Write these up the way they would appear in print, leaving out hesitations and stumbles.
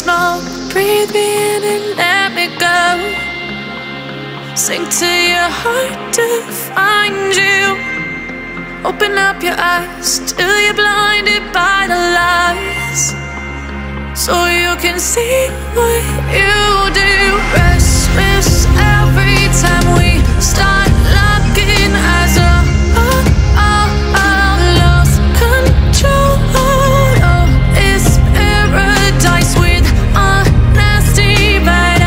smoke, breathe me in and let me go. Sink to your heart to find you. Open up your eyes till you're blinded by the lies, so you can see what you do. Restless every time we start locking eyes. Lost control. Oh, it's paradise with honesty, but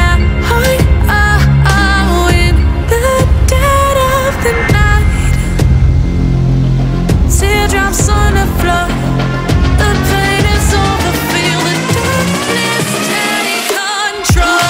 in the dead of the night. Teardrops on the floor. The pain is over. Feel the darkness take control.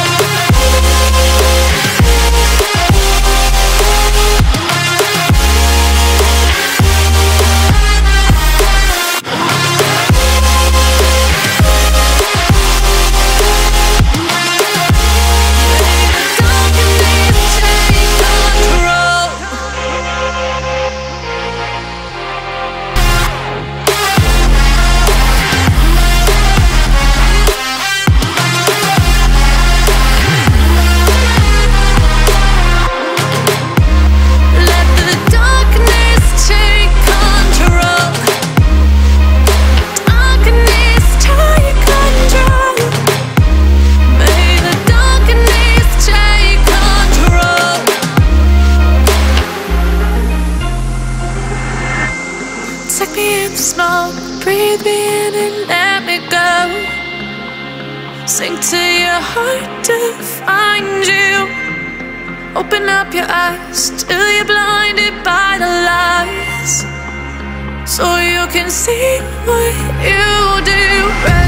Take me in the smoke, breathe me in and let me go. Sink to your heart to find you. Open up your eyes till you're blinded by the lies, so you can see what you do.